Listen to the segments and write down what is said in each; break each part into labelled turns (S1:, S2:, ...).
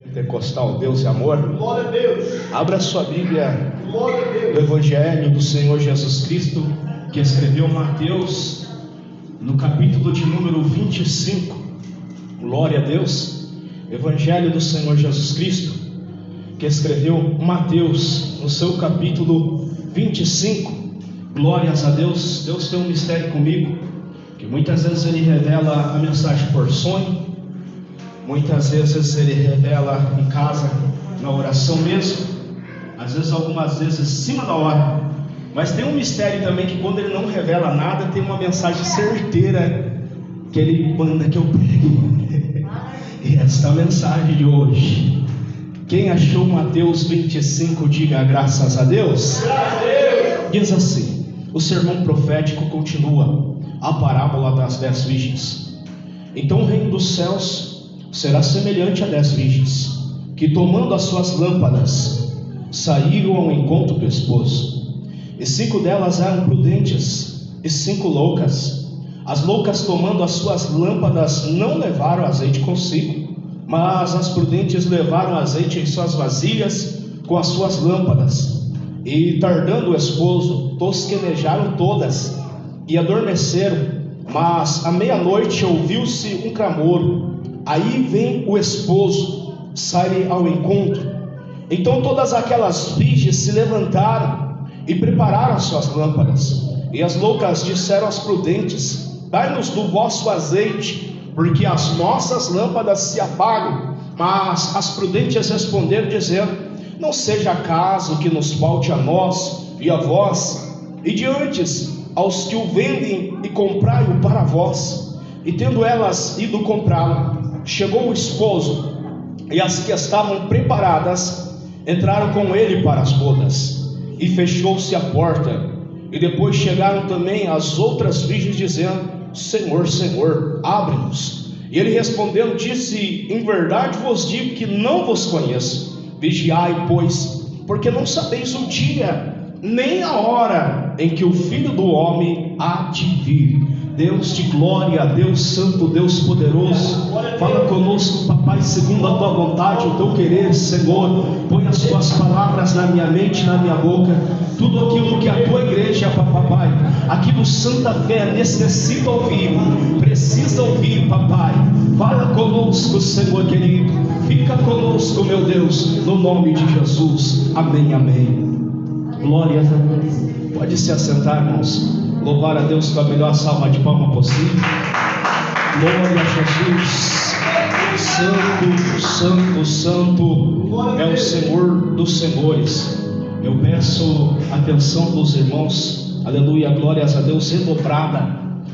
S1: Pentecostal, Deus e amor.
S2: Glória a Deus.
S1: Abra sua Bíblia
S2: Glória a Deus.
S1: do Evangelho do Senhor Jesus Cristo, que escreveu Mateus, no capítulo de número 25. Glória a Deus. Evangelho do Senhor Jesus Cristo, que escreveu Mateus, no seu capítulo 25. Glórias a Deus. Deus tem um mistério comigo, que muitas vezes Ele revela a mensagem por sonho. Muitas vezes Ele revela em casa, na oração mesmo. Às vezes, algumas vezes, em cima da hora. Mas tem um mistério também, que quando Ele não revela nada, tem uma mensagem certeira que Ele manda que eu pregue. E esta mensagem de hoje, quem achou Mateus 25, diga graças a Deus.
S2: Graças a Deus.
S1: Diz assim: o sermão profético continua, a parábola das 10 virgens. Então o reino dos céus será semelhante a 10 virgens, que tomando as suas lâmpadas, saíram ao encontro do esposo. E 5 delas eram prudentes, e 5 loucas. As loucas, tomando as suas lâmpadas, não levaram azeite consigo, mas as prudentes levaram azeite em suas vasilhas com as suas lâmpadas. E tardando o esposo, tosquenejaram todas e adormeceram. Mas à meia-noite ouviu-se um clamor: aí vem o esposo, sai ao encontro. Então todas aquelas virgens se levantaram e prepararam as suas lâmpadas. E as loucas disseram às prudentes: dai-nos do vosso azeite, porque as nossas lâmpadas se apagam. Mas as prudentes responderam, dizendo: não seja caso que nos falte a nós e a vós, e diante aos que o vendem, e comprai-o para vós. E tendo elas ido comprá-lo, chegou o esposo, e as que estavam preparadas entraram com ele para as bodas, e fechou-se a porta. E depois chegaram também as outras virgens, dizendo: Senhor, Senhor, abre-nos. E ele respondendo disse: em verdade vos digo que não vos conheço. Vigiai, pois, porque não sabeis o dia nem a hora em que o Filho do Homem há de vir. Deus de glória, Deus santo, Deus poderoso, fala conosco, papai, segundo a tua vontade, o teu querer, Senhor. Põe as tuas palavras na minha mente, na minha boca. Tudo aquilo que a tua igreja, papai, aqui no Santa Fé necessita ouvir, precisa ouvir, papai. Fala conosco, Senhor querido. Fica conosco, meu Deus, no nome de Jesus. Amém, amém. Glória a Deus. Pode se assentar, irmãos. Louvar a Deus com a melhor salva de palmas possível. Glória a Jesus. Santo, santo, santo é o Senhor dos senhores. Eu peço a atenção dos irmãos. Aleluia, glórias a Deus redobrada.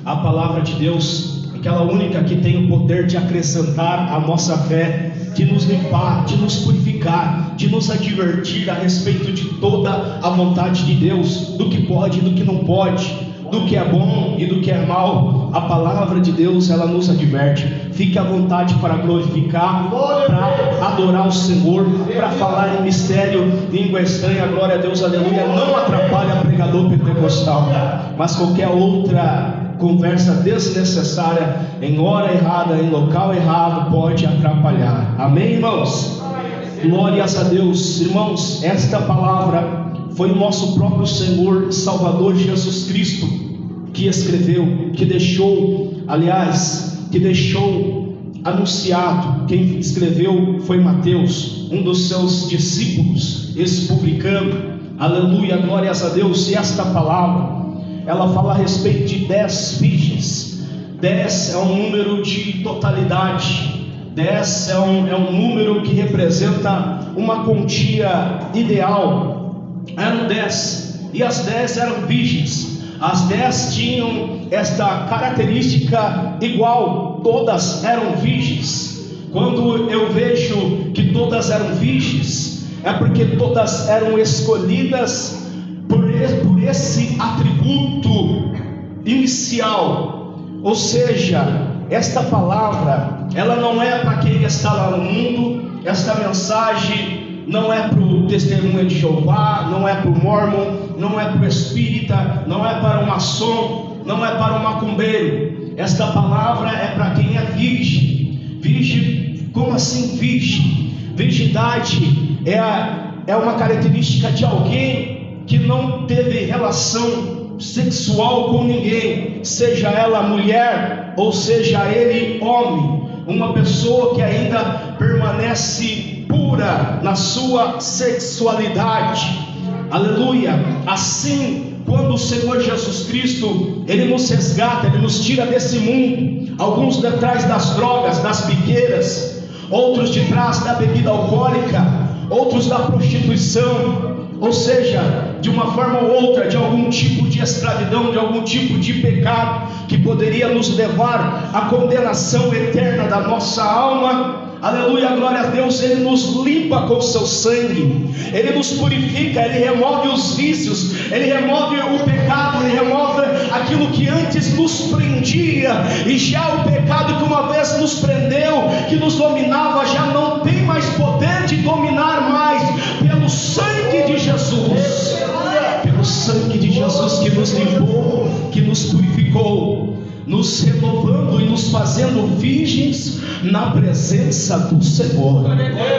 S1: A palavra de Deus, aquela única que tem o poder de acrescentar a nossa fé, de nos limpar, de nos purificar, de nos advertir a respeito de toda a vontade de Deus, do que pode e do que não pode, do que é bom e do que é mal. A palavra de Deus, ela nos adverte. Fique à vontade para glorificar, para adorar o Senhor, para falar em mistério, língua estranha. Glória a Deus, aleluia. Não atrapalha pregador pentecostal, mas qualquer outra conversa desnecessária, em hora errada, em local errado, pode atrapalhar. Amém, irmãos? Glórias a Deus. Irmãos, esta palavra foi o nosso próprio Senhor e Salvador Jesus Cristo que escreveu, que deixou, que deixou anunciado. Quem escreveu foi Mateus, um dos seus discípulos, esse publicano. Aleluia, glórias a Deus. E esta palavra, ela fala a respeito de 10 virgens. 10 é um número de totalidade. 10 é um número que representa uma quantia ideal. Eram 10, e as 10 eram virgens. As 10 tinham esta característica igual, todas eram virgens. Quando eu vejo que todas eram virgens, é porque todas eram escolhidas por esse atributo inicial. Ou seja, esta palavra, ela não é para quem está lá no mundo. Esta mensagem não é para o testemunha de Jeová, não é para o mormon, não é para o espírita, não é para o maçom, não é para o macumbeiro. Esta palavra é para quem é virgem. Virgem, como assim virgem? Virgindade é uma característica de alguém que não teve relação sexual com ninguém, seja ela mulher ou seja ele homem. Uma pessoa que ainda permanece pura na sua sexualidade. Aleluia. Assim, quando o Senhor Jesus Cristo, Ele nos resgata, Ele nos tira desse mundo, alguns de trás das drogas, das biqueiras, outros de trás da bebida alcoólica, outros da prostituição, ou seja, de uma forma ou outra, de algum tipo de escravidão, de algum tipo de pecado, que poderia nos levar à condenação eterna da nossa alma. Aleluia, glória a Deus. Ele nos limpa com o seu sangue, Ele nos purifica, Ele remove os vícios, Ele remove o pecado, Ele remove aquilo que antes nos prendia, e já o pecado que uma vez nos prendeu, que nos dominava, já não tem mais poder de dominar mais, pelo sangue de Jesus, pelo sangue de Jesus que nos limpou, que nos purificou, nos renovando e nos fazendo virgens na presença do Senhor.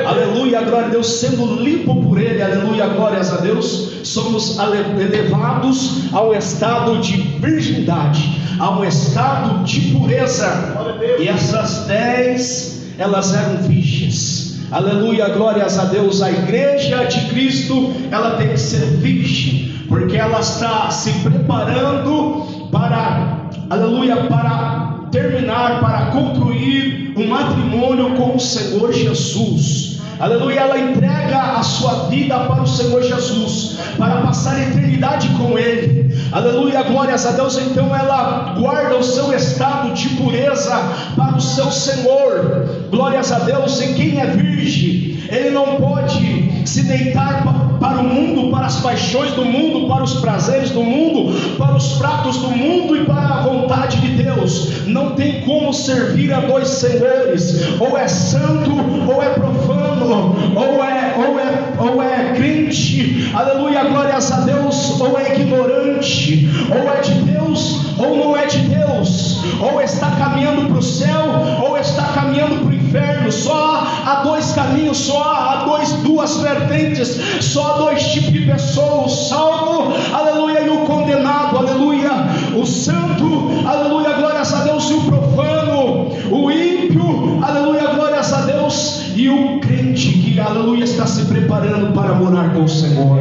S1: Aleluia, glória a Deus, sendo limpo por Ele, aleluia, glórias a Deus, somos elevados ao estado de virgindade, a um estado de pureza. E essas 10, elas eram virgens. Aleluia, glórias a Deus. A igreja de Cristo, ela tem que ser virgem, porque ela está se preparando para, aleluia, para terminar, para concluir um matrimônio com o Senhor Jesus. Aleluia, ela entrega a sua vida para o Senhor Jesus, para passar a eternidade com Ele. Aleluia, glórias a Deus. Então ela guarda o seu estado de pureza para o seu Senhor. Glórias a Deus. E quem é virgem, ele não pode se deitar para o mundo, para as paixões do mundo, para os prazeres do mundo, para os pratos do mundo e para a vontade de Deus. Não tem como servir a dois senhores, ou é santo ou é profano, ou é crente, aleluia, glórias a Deus, ou é ignorante, ou é de Deus ou não é de Deus, ou está caminhando para o céu ou está caminhando para o inferno. Só há dois caminhos, só há duas vertentes, só há dois tipos de pessoas: o salvo, aleluia, e o condenado, aleluia, o santo, aleluia, glórias a Deus, e o profano, o ímpio, aleluia, glórias a Deus, e o crente que, aleluia, está se preparando para morar com o Senhor.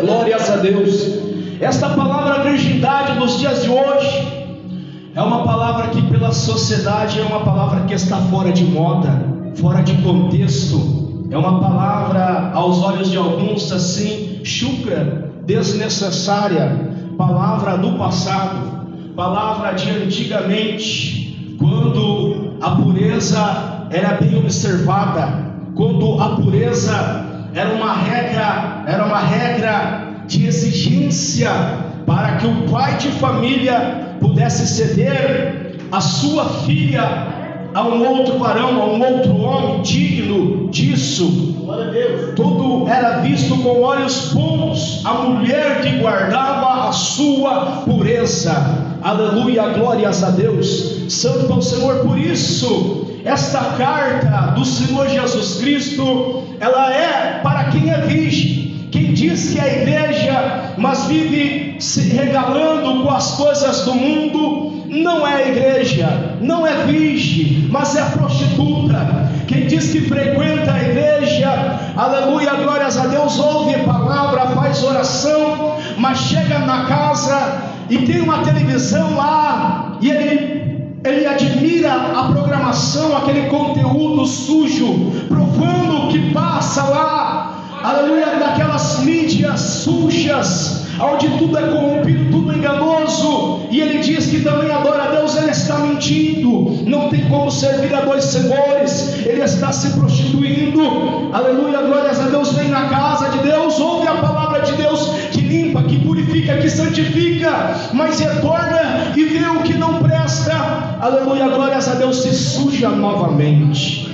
S1: Glórias a Deus. Esta palavra virgindade nos dias de hoje é uma palavra que pela sociedade é uma palavra que está fora de moda, fora de contexto. É uma palavra aos olhos de alguns assim chucra, desnecessária, palavra do passado, palavra de antigamente, quando a pureza era bem observada, quando a pureza era uma regra de exigência para que o pai de família pudesse ceder a sua filha a um outro varão, a um outro homem digno disso. Tudo era visto com olhos bons, a mulher que guardava a sua pureza. Aleluia, glórias a Deus. Santo é o Senhor. Por isso esta carta do Senhor Jesus Cristo, ela é para quem é virgem. Quem diz que é igreja, mas vive se regalando com as coisas do mundo, não é igreja, não é virgem, mas é prostituta. Quem diz que frequenta a igreja, aleluia, glórias a Deus, ouve a palavra, faz oração, mas chega na casa e tem uma televisão lá, e ele admira a programação, aquele conteúdo sujo, profano que passa lá, aleluia, daquelas mídias sujas, onde tudo é corrompido, tudo enganoso, e ele diz que também adora a Deus. Ele está mentindo, não tem como servir a dois senhores, ele está se prostituindo. Aleluia, glórias a Deus. Vem na casa de Deus, ouve a palavra de Deus, que limpa, que purifica, que santifica, mas retorna e vê o que não presta, aleluia, glórias a Deus, se suja novamente.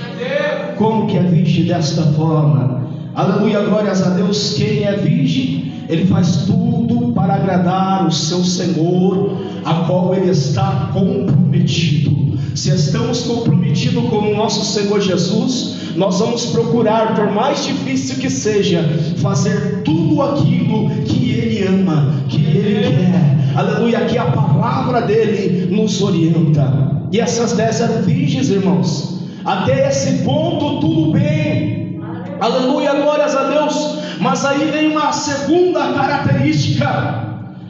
S1: Como que é virgem desta forma? Aleluia, glórias a Deus. Quem é virgem, ele faz tudo para agradar o seu Senhor, a qual ele está comprometido. Se estamos comprometidos com o nosso Senhor Jesus, nós vamos procurar, por mais difícil que seja, fazer tudo aquilo que Ele ama, que Ele quer. Aleluia, que a palavra dEle nos orienta. E essas 10 eram virgens, irmãos. Até esse ponto tudo bem. Aleluia, glórias a Deus. Mas aí vem uma segunda característica.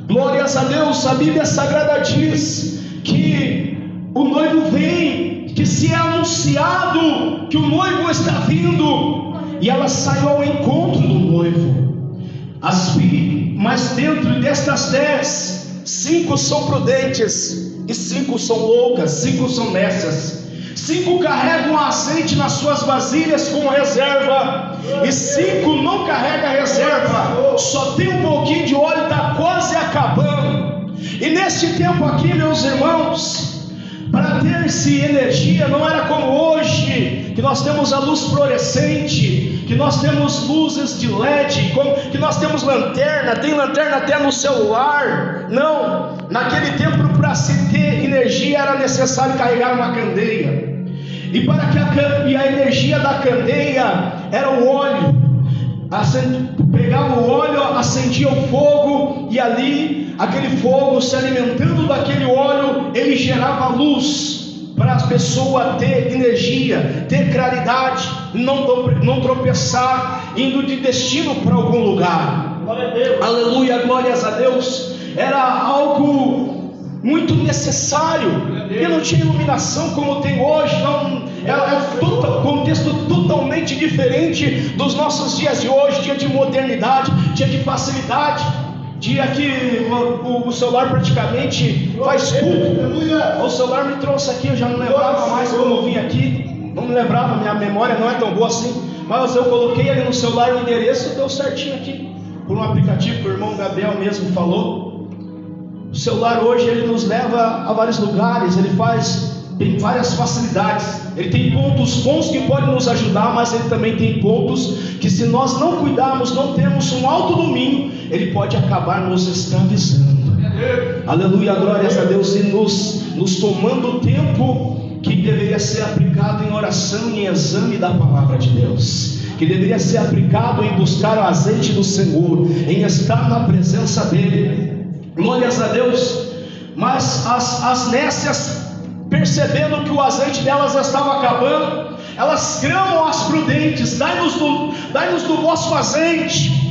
S1: Glórias a Deus. A Bíblia Sagrada diz que o noivo vem, que se é anunciado que o noivo está vindo, e ela saiu ao encontro do noivo. Mas dentro destas 10, 5 são prudentes e 5 são loucas, 5 são nécias. 5 carregam azeite nas suas vasilhas com reserva, e 5 não carregam reserva, só tem um pouquinho de óleo, está quase acabando. E neste tempo aqui, meus irmãos, para ter-se energia, não era como hoje, que nós temos a luz fluorescente, que nós temos luzes de LED, que nós temos lanterna, tem lanterna até no celular. Não, naquele tempo, para se ter energia era necessário carregar uma candeia, e para que a energia da candeia era o óleo. Pegava o óleo, acendia o fogo, e ali, aquele fogo se alimentando daquele óleo, ele gerava luz para a pessoa ter energia, ter claridade, não tropeçar, indo de destino para algum lugar.
S2: Glória a Deus.
S1: Aleluia, glórias a Deus. Era algo muito necessário, porque não tinha iluminação como tem hoje. É um contexto totalmente diferente dos nossos dias de hoje, dia de modernidade, dia de facilidade, dia que o celular praticamente faz tudo. O celular me trouxe aqui, eu já não lembrava mais como eu vim aqui, não me lembrava, minha memória não é tão boa assim, mas eu coloquei ali no celular o endereço, deu certinho aqui, por um aplicativo que o irmão Gabriel mesmo falou. O celular hoje ele nos leva a vários lugares, tem várias facilidades, ele tem pontos bons que podem nos ajudar, mas ele também tem pontos que, se nós não cuidarmos, não temos um alto domínio, ele pode acabar nos escravizando. Aleluia, glórias a Deus, e nos tomando o tempo que deveria ser aplicado em oração e em exame da palavra de Deus, que deveria ser aplicado em buscar o azeite do Senhor, em estar na presença dEle. Glórias a Deus. Mas as nécias, percebendo que o azeite delas estava acabando, elas clamam às prudentes: dai-nos do vosso azeite.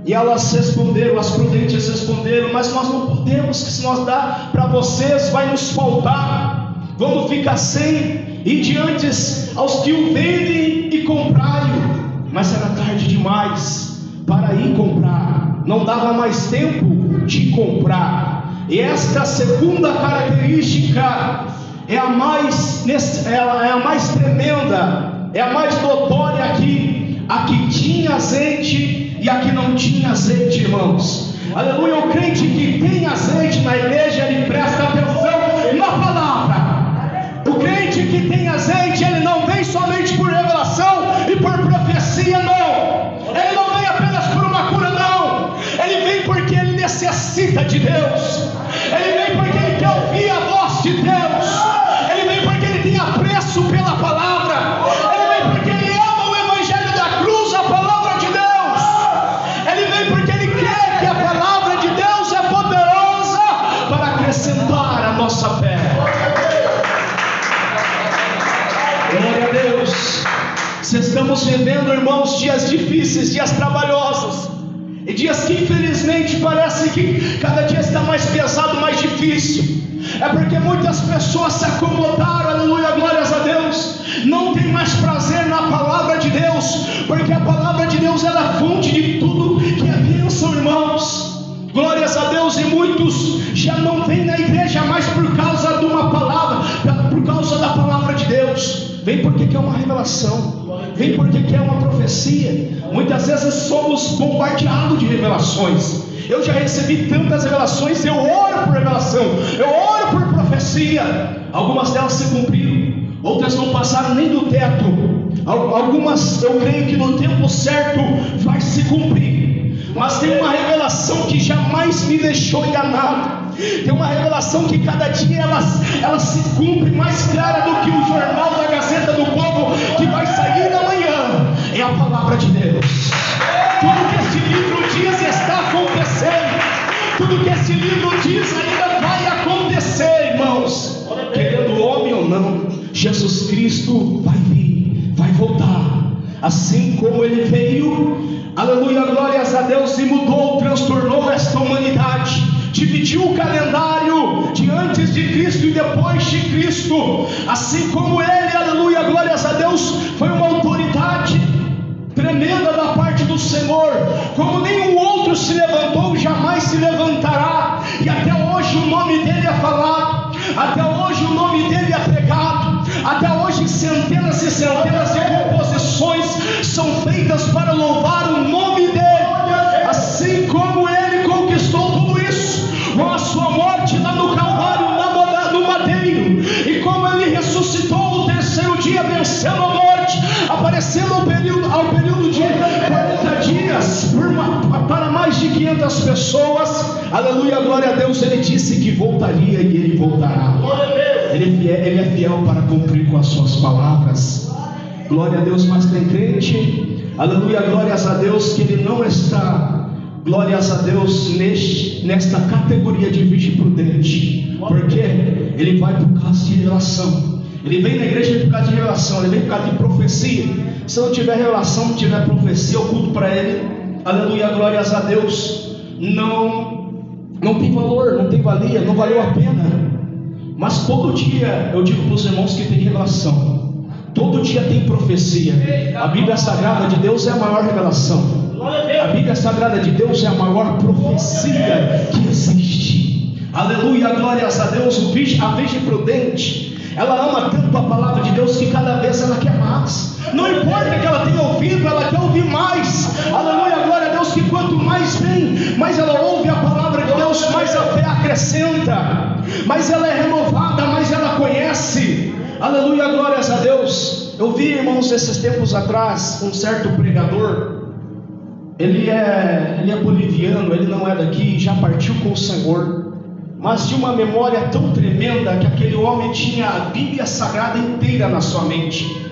S1: E elas responderam, as prudentes responderam: mas nós não podemos, que se nós dar para vocês vai nos faltar, vamos ficar sem. E diante aos que o vendem e comprai-o. Mas era tarde demais para ir comprar, não dava mais tempo de comprar. E esta segunda característica é a mais tremenda, é a mais notória aqui. A que tinha azeite e a que não tinha azeite, irmãos. Aleluia. O crente que tem azeite na igreja, ele presta atenção na palavra. O crente que tem azeite, ele não vem somente por revelação e por profecia, não. Ele não vem apenas por uma cura, não. Ele vem porque ele necessita de Deus. Ele vem porque ele quer ouvir a voz de Deus. Ele vem porque ele tem apreço pela palavra. Ele vem porque ele ama o evangelho da cruz, a palavra de Deus. Ele vem porque ele quer que a palavra de Deus é poderosa para acrescentar a nossa fé. Glória a Deus. Se estamos vivendo, irmãos, dias difíceis, dias trabalhosos, e dias que infelizmente parece que cada dia está mais pesado, mais difícil, é porque muitas pessoas se acomodaram, aleluia, glórias a Deus, não tem mais prazer na palavra de Deus, porque a palavra de Deus é a fonte de tudo que é bênção, irmãos. Glórias a Deus. E muitos já não vêm na igreja mais por causa de uma palavra, por causa da palavra de Deus. Vem porque quer uma revelação, vem porque quer uma profecia. Muitas vezes somos bombardeados de revelações. Eu já recebi tantas revelações, eu oro por revelação, eu oro por profecia. Algumas delas se cumpriram, outras não passaram nem do teto. Algumas eu creio que no tempo certo vai se cumprir. Mas tem uma revelação que jamais me deixou enganado. Tem uma revelação que cada dia ela se cumpre mais clara do que o jornal da Gazeta do Povo que vai sair amanhã. É a palavra de Deus. Tudo que esse livro diz está acontecendo. Tudo que esse livro diz ainda vai acontecer, irmãos. Querendo homem ou não, Jesus Cristo vai vir, vai voltar. Assim como ele veio, aleluia, glórias a Deus, e mudou, transtornou esta humanidade, dividiu o calendário de antes de Cristo e depois de Cristo. Assim como ele, aleluia, glórias a Deus, foi uma autoridade tremenda da parte do Senhor, como nenhum outro se levantou, jamais se levantará, e até hoje o nome dele é falado, até hoje o nome dele é pregado, até hoje centenas e centenas de composições são feitas para louvar o nome dele. Assim como ele conquistou tudo isso com a sua morte lá no Calvário, no madeiro, e como ele ressuscitou no terceiro dia, vencendo a morte, aparecendo ao período de 40 dias para mais de 500 pessoas, aleluia, glória a Deus. Ele disse que voltaria e ele voltará. Ele é fiel para cumprir com as suas palavras. Glória a Deus. Mas tem crente, aleluia, glórias a Deus, que ele não está, glórias a Deus, nesta categoria de virgem prudente, porque ele vai por causa de revelação. Ele vem na igreja por causa de revelação, ele vem por causa de profecia. Se não tiver revelação, não tiver profecia, o culto para ele, aleluia, glórias a Deus, não tem valor, não tem valia, não valeu a pena. Mas todo dia eu digo para os irmãos que tem revelação, todo dia tem profecia. A Bíblia Sagrada de Deus é a maior revelação. A Bíblia Sagrada de Deus é a maior profecia que existe. Aleluia, glórias a Deus. A virgem prudente, ela ama tanto a palavra de Deus que cada vez ela quer mais. Não importa que ela tenha ouvido, ela quer ouvir mais. Aleluia, glória a Deus, que quanto mais vem, mais ela ouve a palavra de Deus, mais a fé acrescenta, mais ela é renovada, mais ela conhece. Aleluia, glórias a Deus. Eu vi, irmãos, esses tempos atrás, um certo pregador. Ele é boliviano, ele não é daqui, já partiu com o Senhor, mas de uma memória tão tremenda que aquele homem tinha a Bíblia Sagrada inteira na sua mente.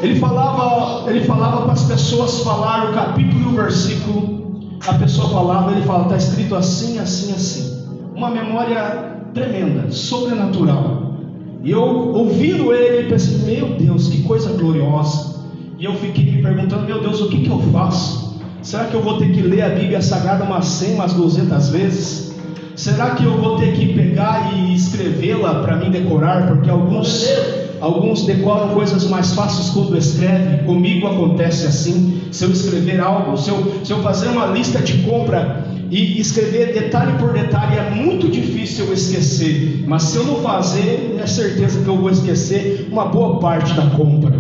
S1: Ele falava para as pessoas falar o capítulo e o versículo. A pessoa falava, ele falava, está escrito assim, assim, assim. Uma memória tremenda, sobrenatural. E eu, ouvindo ele, pensei, meu Deus, que coisa gloriosa. E eu fiquei me perguntando, meu Deus, o que eu faço? Será que eu vou ter que ler a Bíblia Sagrada umas 100, umas 200 vezes? Será que eu vou ter que pegar e escrevê-la para mim decorar? Porque alguns decoram coisas mais fáceis quando escrevem. Comigo acontece assim. Se eu escrever algo, se eu fazer uma lista de compra e escrever detalhe por detalhe, é muito difícil eu esquecer. Mas se eu não fazer, é certeza que eu vou esquecer uma boa parte da compra.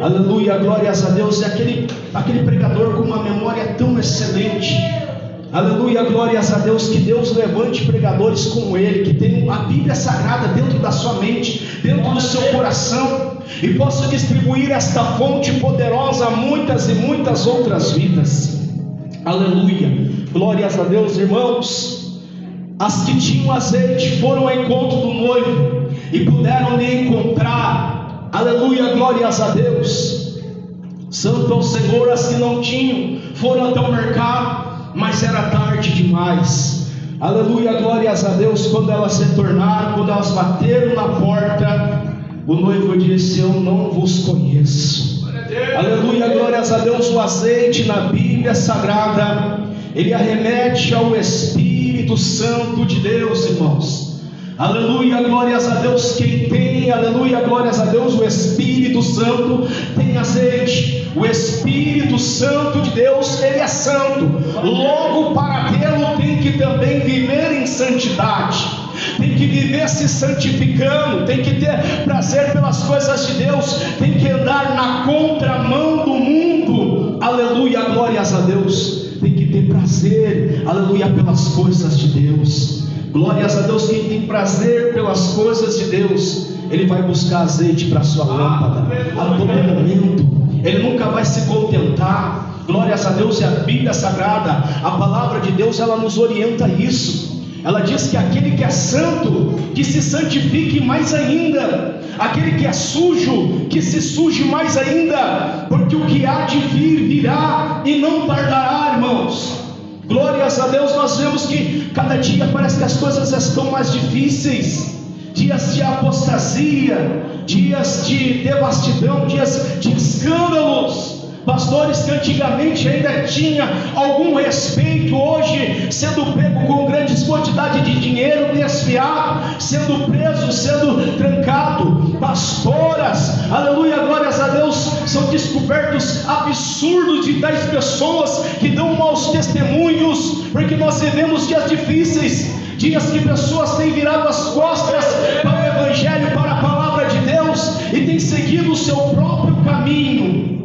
S1: Aleluia, glórias a Deus. É aquele pregador com uma memória tão excelente. Aleluia, glórias a Deus. Que Deus levante pregadores como ele, que tem a Bíblia Sagrada dentro da sua mente, dentro do seu coração, e possa distribuir esta fonte poderosa a muitas e muitas outras vidas. Aleluia, glórias a Deus, irmãos. As que tinham azeite foram ao encontro do noivo e puderam lhe encontrar. Aleluia, glórias a Deus. Santo ao Senhor. As que não tinham foram até o mercado, mas era tarde demais. Aleluia, glórias a Deus. Quando elas retornaram, quando elas bateram na porta, o noivo disse, eu não vos conheço. Aleluia, glórias a Deus. O azeite na Bíblia Sagrada, ele arremete ao Espírito Santo de Deus, irmãos. Aleluia, glórias a Deus. Quem tem, aleluia, glórias a Deus, o Espírito Santo tem azeite. O Espírito Santo de Deus, ele é santo. Logo, para tê-lo, tem que também viver em santidade, tem que viver se santificando, tem que ter prazer pelas coisas de Deus, tem que andar na contramão do mundo. Aleluia, glórias a Deus. Tem que ter prazer, aleluia, pelas coisas de Deus. Glórias a Deus. Quem tem prazer pelas coisas de Deus, ele vai buscar azeite para a sua lâmpada a todo momento. Ele nunca vai se contentar. Glórias a Deus. E a Bíblia Sagrada, a palavra de Deus, ela nos orienta a isso. ela diz que aquele que é santo, que se santifique mais ainda, aquele que é sujo, que se suje mais ainda, porque o que há de vir, virá e não tardará, irmãos. Glórias a Deus. Nós vemos que cada dia parece que as coisas estão mais difíceis, dias de apostasia, dias de devastidão, dias de escândalos. Pastores que antigamente ainda tinha algum respeito, hoje sendo pego com grandes quantidades de dinheiro, desfiado, sendo preso, sendo trancado. Pastoras, aleluia, glórias a Deus, são descobertos absurdos de tais pessoas que dão maus testemunhos, porque nós vivemos dias difíceis, dias que pessoas têm virado as costas para o Evangelho, para a palavra de Deus, e têm seguido o seu próprio caminho.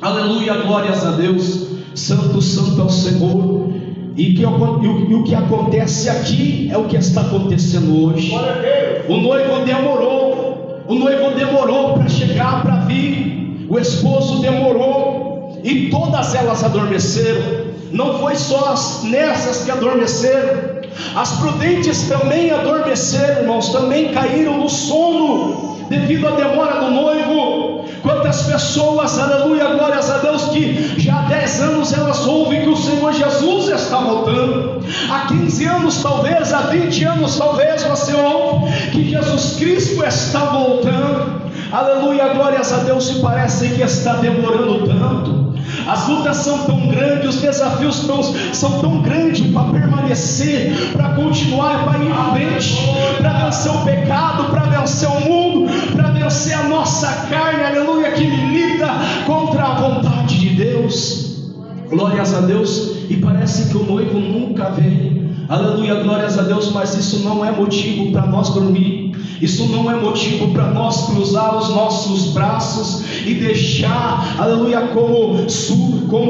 S1: Aleluia, glórias a Deus. Santo, santo é o Senhor. E o que acontece aqui é o que está acontecendo hoje. O noivo demorou para chegar, para vir. O esposo demorou, e todas elas adormeceram. Não foi só nessas que adormeceram, as prudentes também adormeceram, irmãos, também caíram no sono devido à demora do noivo. Quantas pessoas, aleluia, glórias a Deus, que já há 10 anos elas ouvem que o Senhor Jesus está voltando, há 15 anos talvez, há 20 anos talvez, você ouve que Jesus Cristo está voltando, aleluia, glórias a Deus, e parece que está demorando tanto. As lutas são tão grandes, os desafios são tão grandes para permanecer, para continuar, para ir em frente, para vencer o pecado, para vencer o mundo, para vencer a nossa carne, aleluia, que milita contra a vontade de Deus. Glórias a Deus. E parece que o noivo nunca vem, aleluia, glórias a Deus, mas isso não é motivo para nós dormir. Isso não é motivo para nós cruzar os nossos braços e deixar, aleluia, como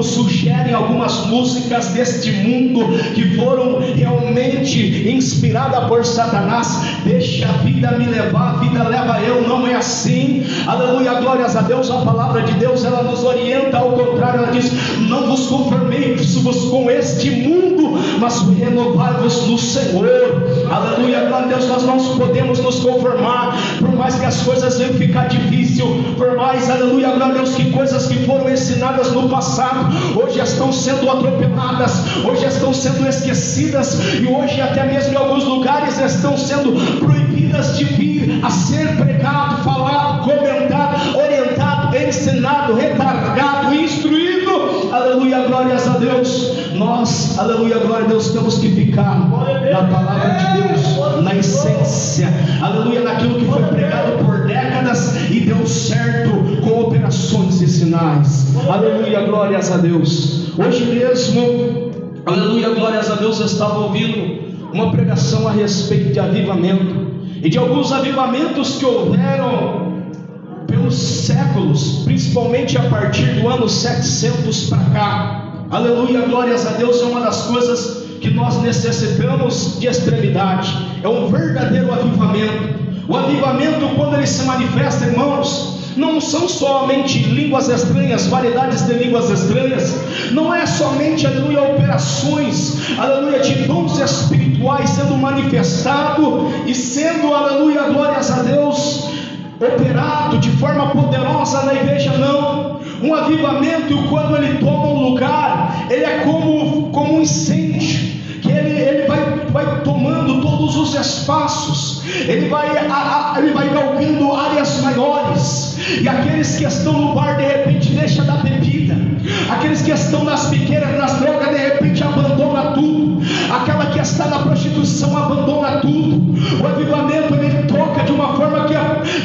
S1: sugerem algumas músicas deste mundo que foram realmente inspiradas por Satanás. Deixa a vida me levar, a vida leva eu. Não é assim, aleluia, glórias a Deus. A palavra de Deus, ela nos orienta ao contrário. Ela diz: não vos conformeis com este mundo, mas renovai-vos no Senhor. Aleluia, glória a Deus. Nós não podemos nos conformar, por mais que as coisas venham ficar difícil, por mais, aleluia, glória a Deus, que coisas que foram ensinadas no passado hoje estão sendo atropeladas, hoje estão sendo esquecidas, e hoje até mesmo em alguns lugares estão sendo proibidas de vir a ser pregado, falado, comentado, orientado, ensinado, retargado, instruído. Aleluia, glórias a Deus. Nós, aleluia, glória a Deus, temos que ficar na palavra de Deus, na essência, aleluia, naquilo que foi pregado por décadas e deu certo com operações e sinais. Aleluia, glórias a Deus. Hoje mesmo, aleluia, glórias a Deus, eu estava ouvindo uma pregação a respeito de avivamento, e de alguns avivamentos que houveram pelos séculos, principalmente a partir do ano 700 para cá. Aleluia, glórias a Deus. É uma das coisas que nós necessitamos de extremidade, é um verdadeiro avivamento. O avivamento, quando ele se manifesta, irmãos, não são somente línguas estranhas, variedades de línguas estranhas, não é somente, aleluia, operações, aleluia, de dons espirituais sendo manifestado e sendo, aleluia, glórias a Deus, operado de forma poderosa na igreja. Não. Um avivamento, quando ele toma um lugar, ele é como um incêndio, que ele vai tomando todos os espaços, ele vai galgando áreas maiores, e aqueles que estão no bar de repente deixa da bebida, aqueles que estão nas biqueiras, nas drogas, de repente abandona tudo, aquela que está na prostituição abandona tudo. O avivamento, ele toca de uma forma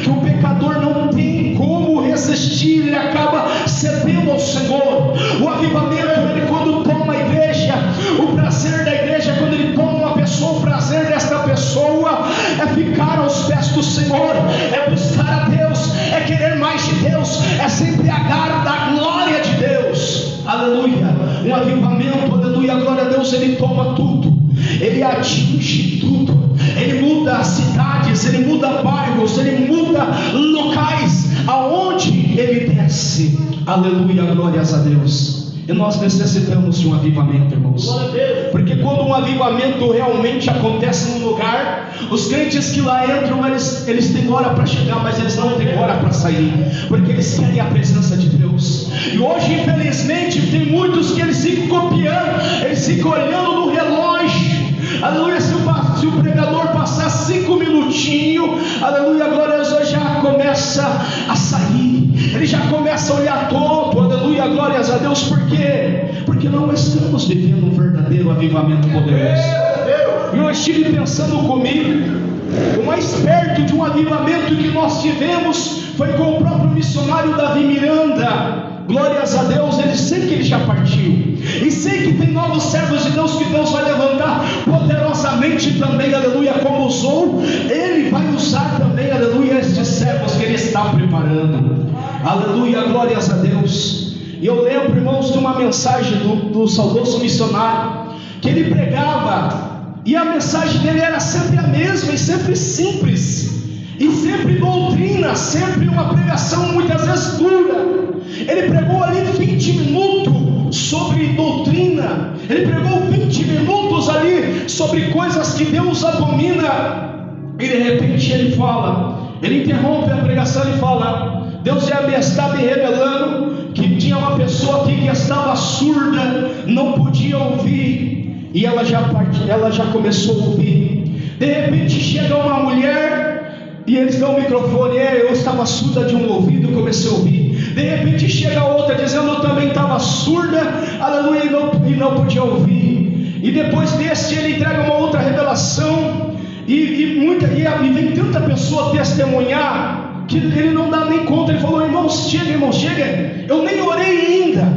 S1: que o pecador não tem como resistir, ele acaba cedendo ao Senhor. O avivamento, ele quando toma a igreja, o prazer da igreja, quando ele toma uma pessoa, o prazer desta pessoa é ficar aos pés do Senhor, é buscar a Deus, é querer mais de Deus, é se embriagar da glória de Deus. Aleluia. Um avivamento, aleluia, glória a Deus, ele toma tudo, ele atinge tudo, ele muda cidades, ele muda bairros, ele muda locais aonde ele desce. Aleluia, glórias a Deus. E nós necessitamos de um avivamento, irmãos.
S2: Glória a Deus.
S1: Porque quando um avivamento realmente acontece num lugar, os crentes que lá entram, eles têm hora para chegar, mas eles não têm hora para sair, porque eles querem a presença de Deus. E hoje, infelizmente, tem muitos que eles ficam copiando, eles ficam olhando no relógio. Aleluia, se o pregador passar 5 minutinhos, aleluia, glória a Deus, já começa a sair, ele já começa a olhar tonto, aleluia, glórias a Deus. Por quê? Porque não estamos vivendo um verdadeiro avivamento poderoso. E eu estive pensando comigo, o mais perto de um avivamento que nós tivemos foi com o próprio missionário Davi Miranda. Glórias a Deus, sei que ele já partiu, e sei que tem novos servos de Deus que Deus vai levantar poderosamente também, aleluia, como usou, ele vai usar também, aleluia, estes servos que ele está preparando, aleluia, glórias a Deus. E eu lembro, irmãos, de uma mensagem do saudoso missionário, que ele pregava, e a mensagem dele era sempre a mesma, e sempre simples, e sempre doutrina, sempre uma pregação muitas vezes dura. Ele pregou ali 20 minutos sobre doutrina, ele pregou 20 minutos ali sobre coisas que Deus abomina, e de repente ele interrompe a pregação e fala: Deus já está me revelando que tinha uma pessoa aqui que estava surda, não podia ouvir, e ela já começou a ouvir. De repente chega uma mulher e eles dão o microfone, eu estava surda de um ouvido e comecei a ouvir. De repente chega outra dizendo: eu também estava surda, aleluia, e não podia ouvir. E depois desse ele entrega uma outra revelação, e vem tanta pessoa testemunhar que ele não dá nem conta. Ele falou: irmãos, chega, eu nem orei ainda,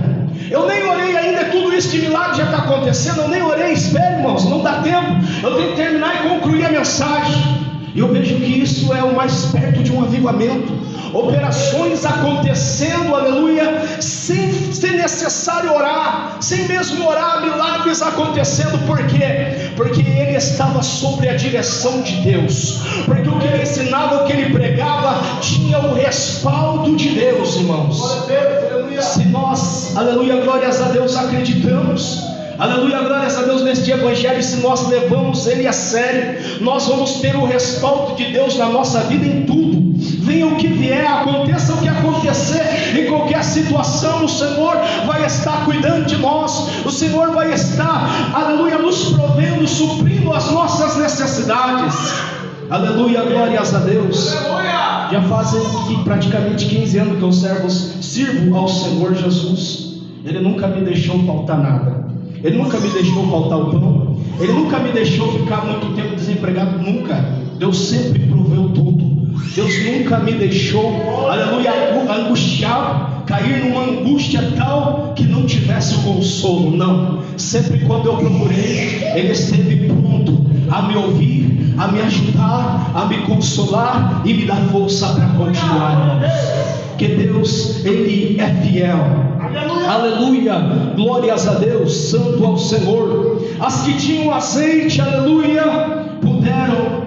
S1: tudo isso de milagre já está acontecendo, eu nem orei, espere, irmãos, não dá tempo, eu tenho que terminar e concluir a mensagem. E eu vejo que isso é o mais perto de um avivamento, operações acontecendo, aleluia, sem ser necessário orar, sem mesmo orar, milagres acontecendo. Por quê? Porque ele estava sob a direção de Deus, porque o que ele ensinava, o que ele pregava, tinha o respaldo de Deus, irmãos. Se nós, aleluia, glórias a Deus, acreditamos, aleluia, glórias a Deus, neste evangelho, se nós levamos ele a sério, nós vamos ter o respaldo de Deus na nossa vida em tudo. Venha o que vier, aconteça o que acontecer, em qualquer situação, o Senhor vai estar cuidando de nós, o Senhor vai estar, aleluia, nos provendo, suprindo as nossas necessidades. Aleluia, glórias a Deus. Já fazem praticamente 15 anos que eu sirvo ao Senhor Jesus. Ele nunca me deixou faltar nada, Ele nunca me deixou faltar o pão, Ele nunca me deixou ficar muito tempo desempregado, nunca. Deus sempre proveu tudo. Deus nunca me deixou, aleluia, angustiado, cair numa angústia tal que não tivesse consolo, não. Sempre quando eu procurei, Ele esteve pronto a me ouvir, a me ajudar, a me consolar e me dar força para continuar, irmãos. Que Deus, Ele é fiel. Aleluia, glórias a Deus, santo ao Senhor. As que tinham azeite, aleluia, puderam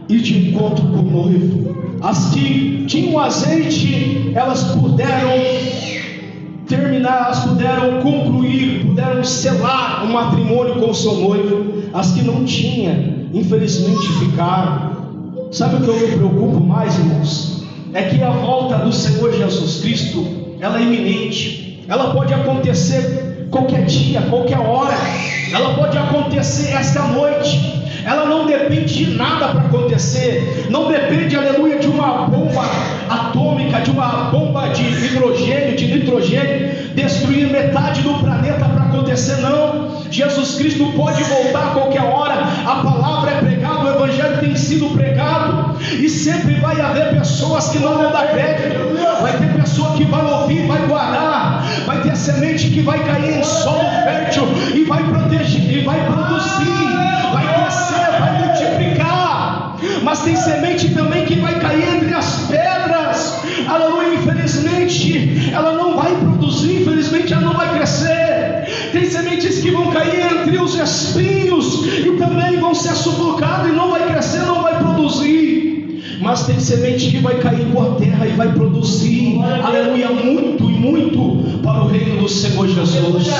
S1: ir de encontro com o noivo. As que tinham azeite, elas puderam terminar, elas puderam concluir, puderam selar o matrimônio com o seu noivo. As que não tinham, infelizmente ficaram. Sabe o que eu me preocupo mais, irmãos? É que a volta do Senhor Jesus Cristo, ela é iminente. Ela pode acontecer qualquer dia, qualquer hora. Ela pode acontecer esta noite. Ela não depende de nada para acontecer. Não depende, aleluia, de uma bomba atômica, de uma bomba de hidrogênio, de nitrogênio, destruir metade do planeta para acontecer, não. Jesus Cristo pode voltar a qualquer hora. A palavra é pregada, o evangelho tem sido pregado, e sempre vai haver pessoas que não vão dar crédito. Vai ter pessoa que vai ouvir, vai guardar. Vai ter semente que vai cair em solo fértil e vai proteger, e vai produzir, vai crescer, vai multiplicar. Mas tem semente também que vai cair entre as pedras, aleluia, infelizmente ela não vai produzir, infelizmente ela não vai crescer. Tem sementes que vão cair entre os espinhos e também vão ser sufocadas e não vai crescer, não vai produzir. mas tem semente que vai cair em boa terra e vai produzir, aleluia, muito e muito para o reino do Senhor Jesus.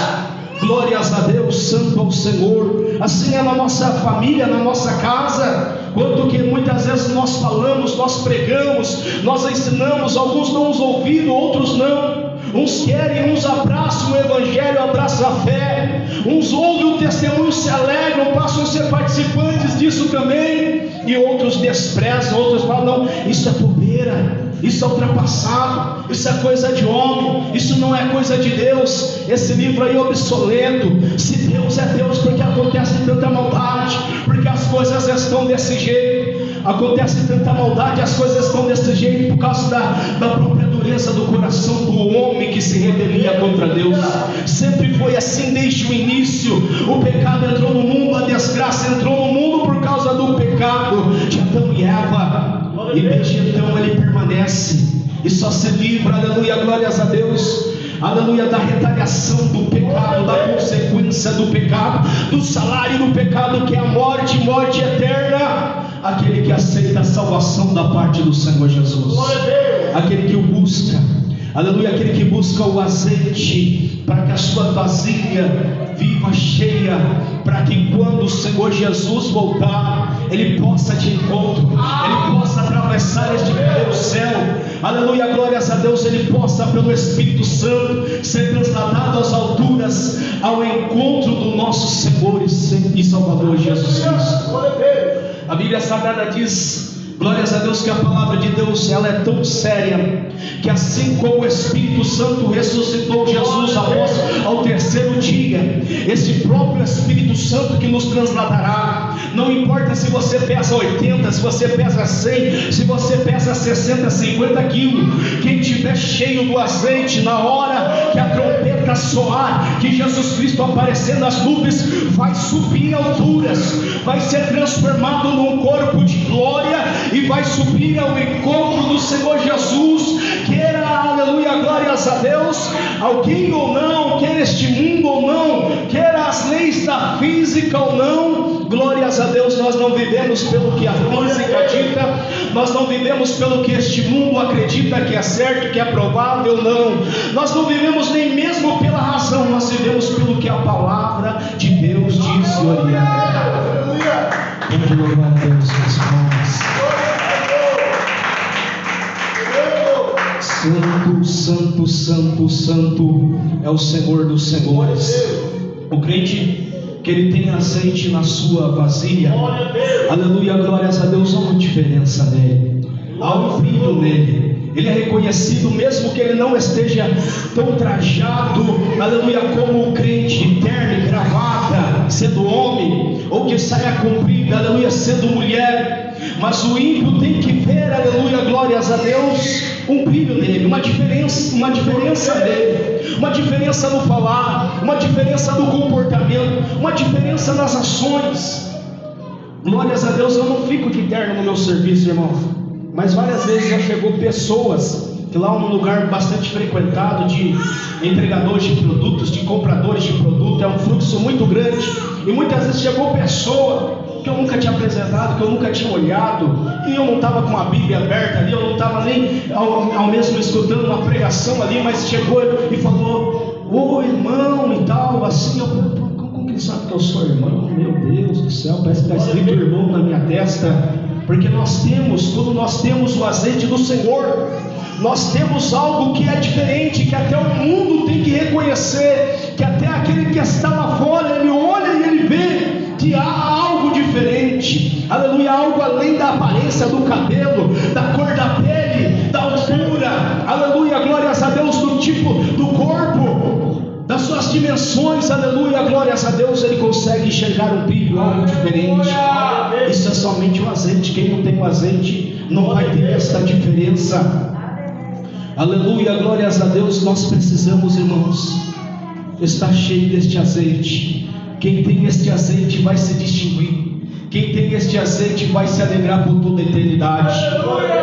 S1: Glórias a Deus, santo ao Senhor. Assim é na nossa família, na nossa casa. Quanto que muitas vezes nós falamos, nós pregamos, nós ensinamos, alguns não os ouviram, outros não. Uns querem, uns abraçam o Evangelho, abraçam a fé. Uns ouvem o testemunho, se alegram, passam a ser participantes disso também. E outros desprezam, outros falam, não, isso é bobeira, isso é ultrapassado, isso é coisa de homem, isso não é coisa de Deus, esse livro aí é obsoleto. Se Deus é Deus, porque acontece tanta maldade, porque as coisas estão desse jeito. Acontece tanta maldade, as coisas estão desse jeito por causa da própria dureza do coração do homem que se rebelia contra Deus. Sempre foi assim desde o início. O pecado entrou no mundo, a desgraça entrou no mundo por causa do pecado de Adão e Eva. E desde então ele permanece e só se livra, aleluia, glórias a Deus, aleluia, da retaliação do pecado, da consequência do pecado, do salário do pecado, que é a morte, morte eterna. Aquele que aceita a salvação da parte do Senhor Jesus, aquele que o busca, aleluia, aquele que busca o azeite para que a sua vasilha viva cheia, para que quando o Senhor Jesus voltar, ele possa de encontro, ele possa atravessar este o céu, aleluia, glórias a Deus, ele possa pelo Espírito Santo ser trasladado às alturas, ao encontro do nosso Senhor e Salvador Jesus Cristo. A Bíblia Sagrada diz, glórias a Deus, que a palavra de Deus ela é tão séria, que assim como o Espírito Santo ressuscitou Jesus ao terceiro dia, esse próprio Espírito Santo que nos transladará. Não importa se você pesa 80, se você pesa 100, se você pesa 60, 50 quilos, quem estiver cheio do azeite, na hora que a trombeta soar, que Jesus Cristo aparecer nas nuvens, vai subir alturas, vai ser transformado num corpo de glória e vai subir ao encontro do Senhor Jesus. Queira, aleluia, glórias a Deus, alguém ou não, queira este mundo ou não, queira as leis da física ou não, glórias a Deus, nós não vivemos pelo que a física dita, nós não vivemos pelo que este mundo acredita que é certo, que é provável, não. Nós não vivemos nem mesmo pela razão, nós vivemos pelo que a palavra de Deus diz. Glória a Deus. Vamos louvar a Deus, meus irmãos. Santo, santo, santo, santo é o Senhor dos senhores. O crente que ele tem azeite na sua vasilha, aleluia, glórias a Deus, há uma diferença nele, há um brilho nele. Ele é reconhecido mesmo que ele não esteja tão trajado, aleluia, como o crente, de terno e gravata, sendo homem, ou que saia comprida, aleluia, sendo mulher. Mas o ímpio tem que ver, aleluia, glórias a Deus, um brilho nele, uma diferença nele, uma diferença no falar, uma diferença no comportamento, uma diferença nas ações. Glórias a Deus, eu não fico de terno no meu serviço, irmão, mas várias vezes já chegou pessoas que lá é um lugar bastante frequentado de entregadores de produtos, de compradores de produto, é um fluxo muito grande, e muitas vezes chegou pessoa que eu nunca tinha apresentado, que eu nunca tinha olhado, e eu não estava com a Bíblia aberta ali, eu não estava nem ao mesmo escutando uma pregação ali, mas chegou e falou, ô irmão e tal, assim, como que ele sabe que eu sou irmão? Meu Deus do céu, parece que está escrito irmão na minha testa, porque quando nós temos o azeite do Senhor, nós temos algo que é diferente, que até o mundo tem que reconhecer, que até aquele que está lá fora, ele olha e ele vê que há algo diferente, aleluia, algo além da aparência do cabelo, da cor da pele, da altura, aleluia, glórias a Deus, do tipo do corpo, das suas dimensões, aleluia, glórias a Deus, ele consegue enxergar um brilho, algo diferente. Isso é somente o azeite. Quem não tem o azeite não vai ter esta diferença. Aleluia, glórias a Deus. Nós precisamos, irmãos, estar cheio deste azeite. Quem tem este azeite vai se distinguir. Quem tem este azeite vai se alegrar por toda a eternidade.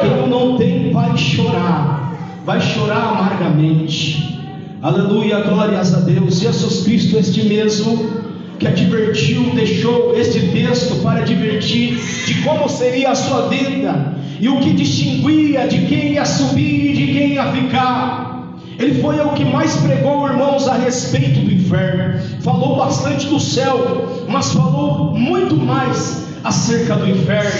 S1: Quem não tem vai chorar amargamente. Aleluia, glórias a Deus. Jesus Cristo, este mesmo que advertiu, deixou este texto para advertir de como seria a sua vida, e o que distinguia de quem ia subir e de quem ia ficar. Ele foi o que mais pregou, irmãos, a respeito do inferno. Falou bastante do céu, mas falou muito mais acerca do inferno.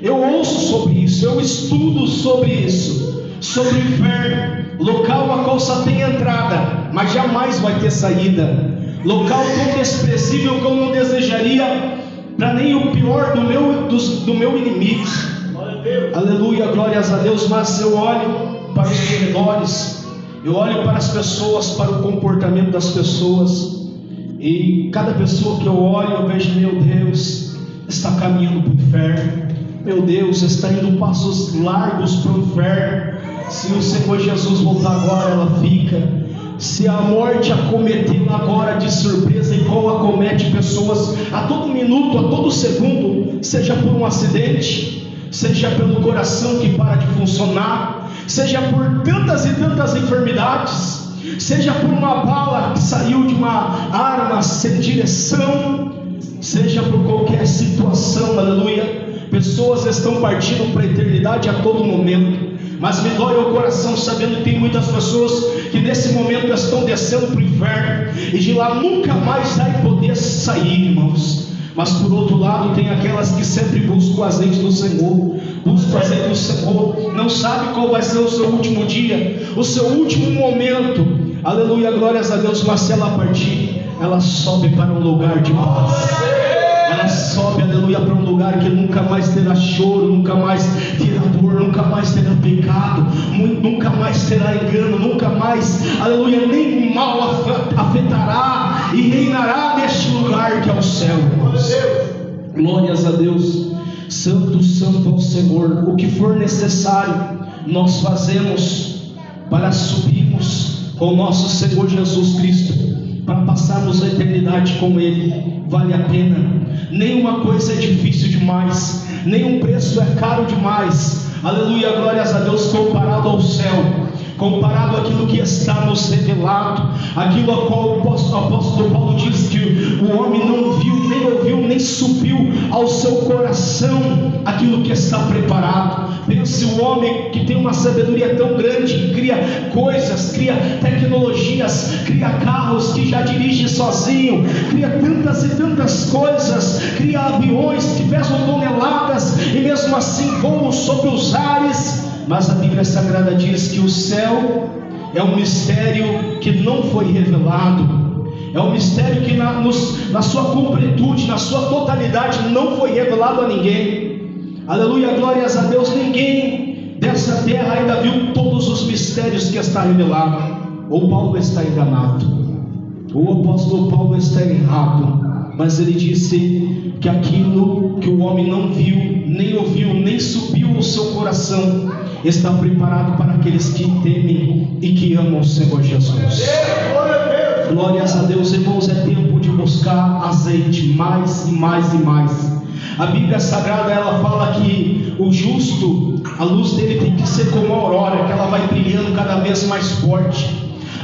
S1: Eu ouço sobre isso, eu estudo sobre isso, sobre o inferno, local a qual só tem entrada, mas jamais vai ter saída. Local tão desprezível que eu não desejaria para nem o pior do meu inimigo. Aleluia, glórias a Deus. Mas eu olho para os corredores, eu olho para as pessoas, para o comportamento das pessoas, e cada pessoa que eu olho, eu vejo, meu Deus, está caminhando para o inferno. Meu Deus, está indo passos largos para o inferno. Se o Senhor Jesus voltar agora, ela fica. Se a morte acometê-la agora de surpresa, igual acomete pessoas a todo minuto, a todo segundo, seja por um acidente, seja pelo coração que para de funcionar, seja por tantas e tantas enfermidades, seja por uma bala que saiu de uma arma sem direção, seja por qualquer situação, aleluia. Pessoas estão partindo para a eternidade a todo momento, mas me dói o coração sabendo que tem muitas pessoas que nesse momento estão descendo para o inferno, e de lá nunca mais vai poder sair, irmãos. Mas por outro lado, tem aquelas que sempre buscam o azeite do Senhor, buscam o azeite do Senhor, não sabe qual vai ser o seu último dia, o seu último momento, aleluia, glórias a Deus. Mas se ela partir, ela sobe para um lugar de paz, ela sobe, aleluia, para um lugar que nunca mais terá choro, nunca mais terá dor, nunca mais terá pecado, nunca mais terá engano, nunca mais, aleluia, nem o mal afetará e reinará neste lugar que é o céu. Glórias a Deus. Santo, santo ao Senhor. O que for necessário nós fazemos para subirmos com o nosso Senhor Jesus Cristo, para passarmos a eternidade com Ele. Vale a pena. Nenhuma coisa é difícil demais, nenhum preço é caro demais, aleluia, glórias a Deus, comparado ao céu, comparado àquilo que está nos revelado, aquilo a qual o apóstolo Paulo diz que o homem não viu, nem ouviu, nem subiu ao seu coração aquilo que está preparado. Pense o homem que tem uma sabedoria tão grande, que cria coisas, cria tecnologias, cria carros, que já dirige sozinho, cria tantas e tantas coisas, cria aviões que pesam toneladas e mesmo assim voam sobre os ares. Mas a Bíblia Sagrada diz que o céu é um mistério que não foi revelado, é um mistério que na sua completude, na sua totalidade, não foi revelado a ninguém. Aleluia, glórias a Deus. Ninguém dessa terra ainda viu todos os mistérios que está revelado. Ou Paulo está enganado, ou o apóstolo Paulo está errado, mas ele disse que aquilo que o homem não viu, nem ouviu, nem subiu ao seu coração, está preparado para aqueles que temem e que amam o Senhor Jesus. Glórias a Deus, irmãos. É tempo de buscar azeite, mais e mais e mais. A Bíblia Sagrada, ela fala que o justo, a luz dele tem que ser como a aurora, que ela vai brilhando cada vez mais forte,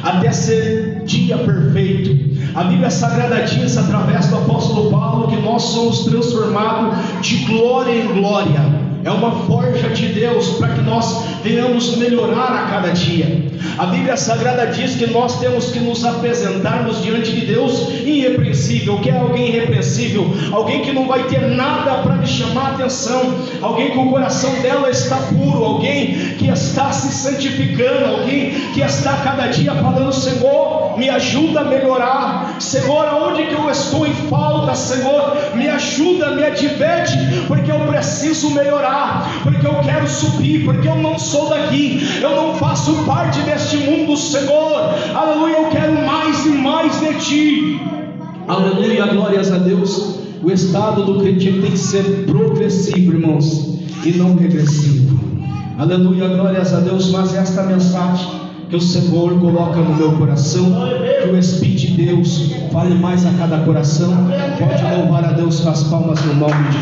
S1: até ser dia perfeito. A Bíblia Sagrada diz, através do apóstolo Paulo, que nós somos transformados de glória em glória. É uma forja de Deus para que nós venhamos melhorar a cada dia. A Bíblia Sagrada diz que nós temos que nos apresentarmos diante de Deus irrepreensível. O que é alguém irrepreensível? Alguém que não vai ter nada para lhe chamar a atenção, alguém que o coração dela está puro, alguém que está se santificando, alguém que está cada dia falando: Senhor, me ajuda a melhorar. Senhor, aonde que eu estou em falta? Senhor, me ajuda, me adverte, porque eu preciso melhorar, porque eu quero subir, porque eu não sou daqui, eu não faço parte deste mundo, Senhor. Aleluia, eu quero mais e mais de Ti. Aleluia, glórias a Deus. O estado do crente tem que ser progressivo, irmãos, e não regressivo. Aleluia, glórias a Deus. Mas esta mensagem que o Senhor coloca no meu coração, que o Espírito de Deus fale mais a cada coração. Pode louvar a Deus com as palmas no nome de